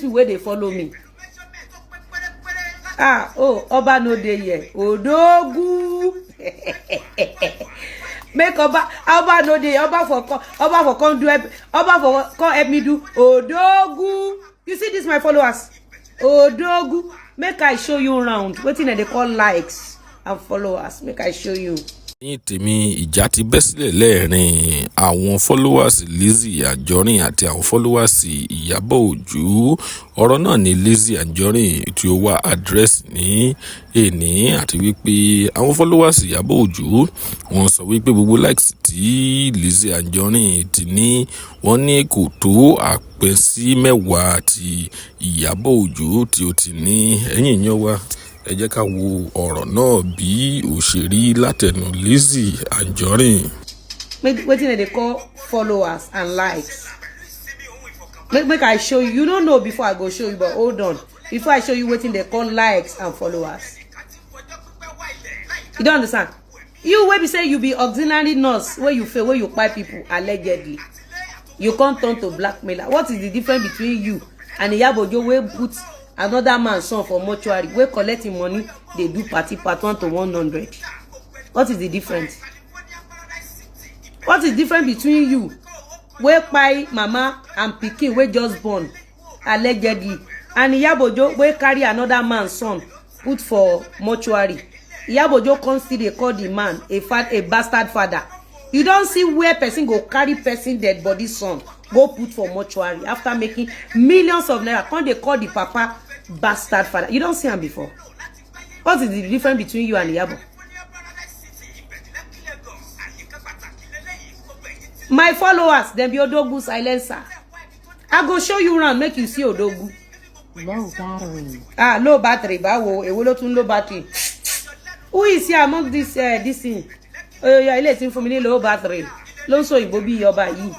people where they follow me. Oh, Oba no dey here. Odogu. Make Oba no dey. Oba for come do. Oba for come help me do. Odogu. You see this, my followers? Odogu. Make I show you around. Wetin they call likes and followers. Make I show you. Ní tèmi ìjà ti bẹ́ sílẹ̀ lẹ́ẹ̀rin àwọn followers Lizzy Anjorin àti àwọn followers Ìyábọ̀ Òjó. Ọ̀rọ̀ náà ni Lizzy Anjorin tí ó wá address ní èní àti wípé àwọn followers Ìyábọ̀ Òjó wọ́n sọ wípé gbogbo likes tí Lizzy Anjorin ti ní wọ́n ní kò tó àpẹsí mẹ́wàá àti Ìyábọ̀ Òjó tí ó ti ní. Ẹ̀yin yan wa ẹ jẹ́ ká wo ọ̀rọ̀ náà bí òṣèré látẹnu Lizzy Anjorin. Wetin they call followers and likes. Make I show you. You don't know before I go show you, but hold on. Before I show you wetin they call likes and followers. You don't understand? You wey be say you be auxiliary nurse where you fail, where you buy people allegedly. You can't turn to blackmailer. What is the difference between you and Iyabo Ojo wey put another man's son for mortuary, wey collecting money, they do party part 1 to 100. What is the difference? What is the difference between you, wey buy mama and pikin wey just born allegedly, and Iyabo Ojo wey carry another man's son put for mortuary? Iyabo Ojo come still dey call the man a bastard father. You don't see where person go carry person dead body son go put for mortuary after making millions of naira. Come they call the papa bastard father. You don't see him before. What is the difference between you and Iyabo? My followers, them be Odogu silencer. I go show you around, make you see Odogu. Low battery. Low battery. Bawo, ewolo tun low battery. Who is here among this thing? Oh yeah, let's inform me low battery. Low so ibobi yoba yi.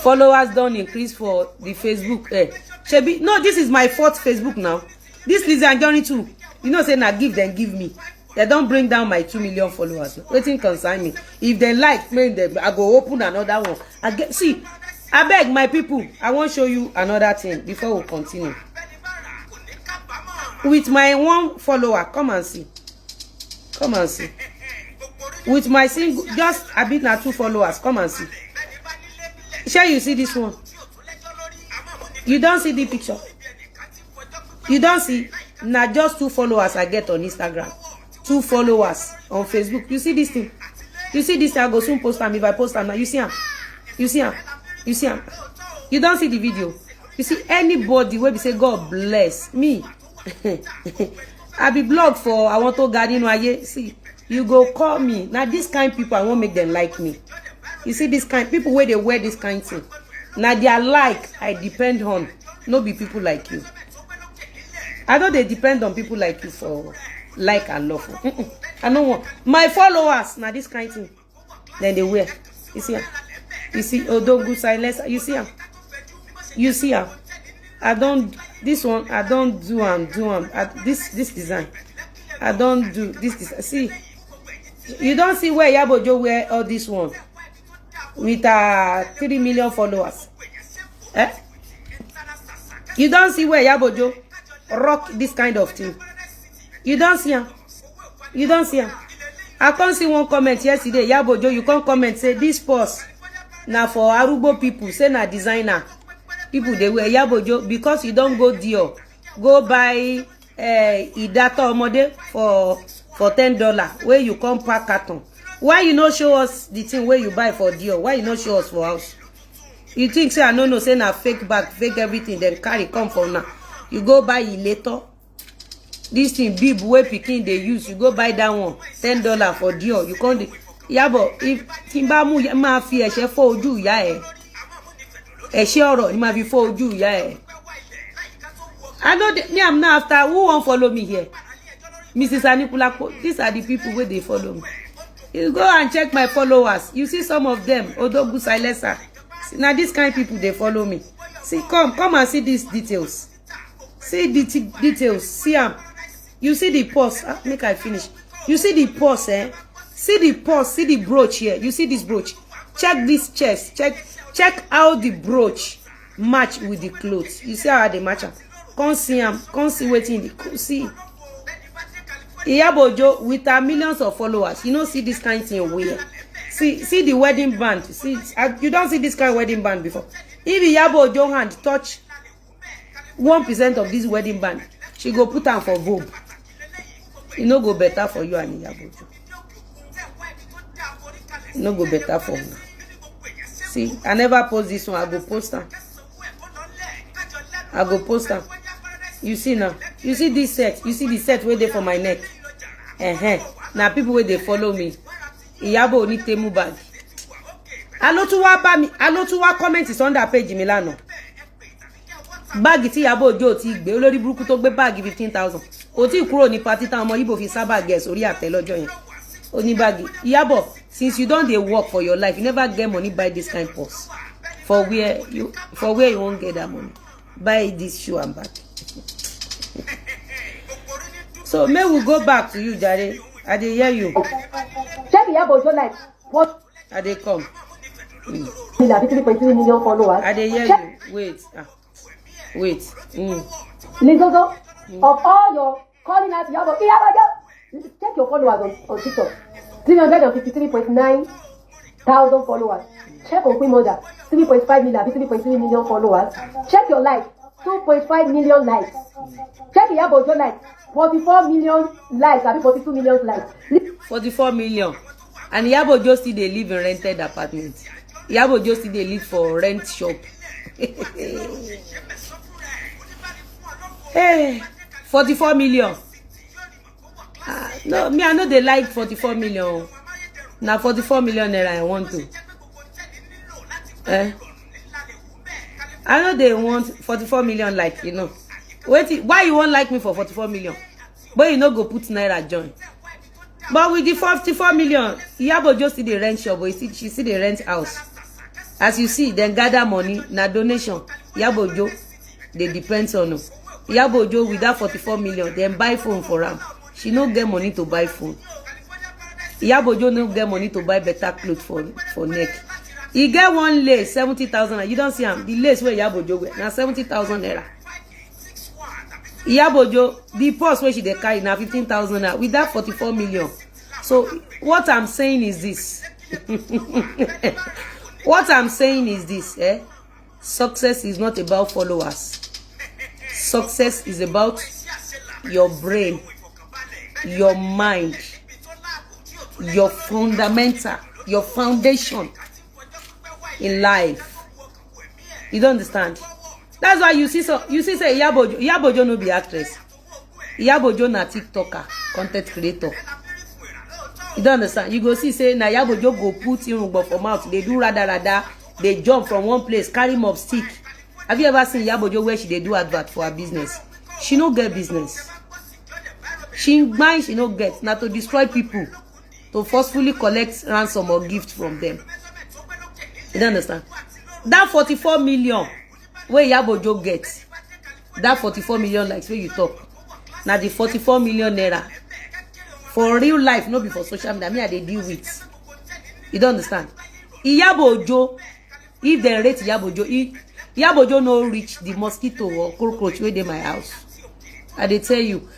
Followers don't increase for the Facebook. Shebi, no, this is my 4th Facebook now. This Lizzy Anjorin too. You know, say na give them, give me. They don't bring down my 2 million followers. Waiting concern me. If they like, make them, I go open another one. See, I beg my people. I want to show you another thing before we continue. With my 1 follower, come and see. Come and see. With my single, just a bit na 2 followers, come and see. Shall you see this one? You don't see the picture. You don't see. Now just 2 followers I get on Instagram. 2 followers on Facebook. You see this thing? You see this thing? I go soon post them. If I post them now, you see them? You see them? You see them? You don't see the video. You see anybody where we say God bless me. I be blocked for I want to garden waye. See, you go call me. Now this kind of people I won't make them like me. You see this kind people where they wear this kind of thing. Now their like I depend on. No be people like you. I know they depend on people like you for like and love. I don't want my followers now this kind of thing. Then they wear. You see her? You see Odogu silence. You see her? You see her? I don't this one. I don't do this design. I don't do this design. See, you don't see where Iyabo Ojo wear all this one with 3 million followers. You don't see where Iyabo Ojo rock this kind of thing. You don't see him. You don't see him. I can't see one comment yesterday. Iyabo Ojo, you can't comment say this post now for Arubo people. Say na designer people they wear Iyabo Ojo because you don't go Dior. Go buy Idata Omode for $10 where you come pack carton. Why you not show us the thing where you buy for Dior? Why you not show us for house? You think say I no say na fake bag, fake everything, then carry come for now. You go buy it later. This thing bib wey pikin they use, you go buy that one $10 for Dior. You can't. Iyabo, if timba mu ma fi ẹ̀ṣẹ́ fọ́ ojú ìyá ẹ̀. Ẹ̀ṣẹ́ ọ̀rọ̀ ni ma fi fọ́ ojú ìyá ẹ̀. I know me I'm not after who won't follow me here. Mrs. Anikulapo, these are the people where they follow me. You go and check my followers. You see some of them, Odogu silencer. Now this kind of people they follow me. See, come and see these details. See the details. See them. You see the purse. Make I finish. You see the purse, eh? See the purse. See the brooch here. You see this brooch. Check this chest. Check how the brooch match with the clothes. You see how they match am? Come see wetin the see. IYABO OJO with her millions of followers. You know, see this kind of thing wear. See the wedding band. See, you don't see this kind of wedding band before. If IYABO OJO hand touch 1% of this wedding band, she go put am for Vogue. E no go better for you and IYABO OJO. E no go better for una. See, I never post this one. I go post am. I go post am. You see now. You see this set. You see the set where they for my neck. Now people where they follow me. IYABO ní Temu bag. Alo tún wá comment is on that page Milano. Bag tí IYABO OJO ti gbé olórí burúkú tó gbé bag 15,000. Ó ti kúrò ní party táwọn ọmọ Igbo fi sábà guess orí àtẹ lọ́jọ́ yẹn. Ó ní bag. IYABO, since you don't dey work for your life, you never get money buy this kind of purse. For where you won't get that money. Buy this shoe and bag. So may we go back to you, Jare. I dey hear you. Check IYABO OJO like what? I dey come. 3.3 million followers. I dey hear you. Wait. Lizzozo, of all your calling out IYABO OJO, check your followers on TikTok. 353.9 thousand followers. Check on Queen Mother, 3.5 million, 3.3 million followers. Check your likes, 2.5 million likes. Check IYABO OJO like 44 million likes, 42 million likes. 44 million. And IYABO OJO still dey live in rented apartment. IYABO OJO still dey live for rent shop. Hey, 44 million. No, me I know they like 44 million. Now 44 million naira I want to. I know they want 44 million like, you know. Wait, why you won't like me for 44 million? But you no go put naira join. But with the 44 million, IYABO OJO still the rent shop, but she still the rent house. As you see, then gather money, na donation. IYABO OJO, they depends on you. IYABO OJO with that 44 million, then buy phone for her. She no get money to buy phone. IYABO OJO no get money to buy better clothes for neck. He get one lace, 70,000. You don't see him. The lace where IYABO OJO wear, now 70,000 naira. IYABO OJO, the purse where she dey carry now 15,000 naira with that 44 million. So what I'm saying is this. What I'm saying is this, success is not about followers. Success is about your brain, your mind, your fundamental, your foundation in life. You don't understand? That's why you see say IYABO OJO no be actress. IYABO OJO na TikToker, content creator. You don't understand? You go see say na IYABO OJO go put irungbo for mouth. They do rada, they jump from one place, carry mob stick. Have you ever seen IYABO OJO where she dey do advert for her business? She no get business. She no get. Now to destroy people, to forcefully collect ransom or gift from them. You don't understand? That 44 million where IYABO OJO gets, that 44 million likes where you talk. Now the 44 million naira for real life, not before social media. Me I dey deal with. You don't understand? IYABO OJO, if they rate IYABO OJO, IYABO OJO no reach the mosquito or cockroach where dey my house. I dey tell you.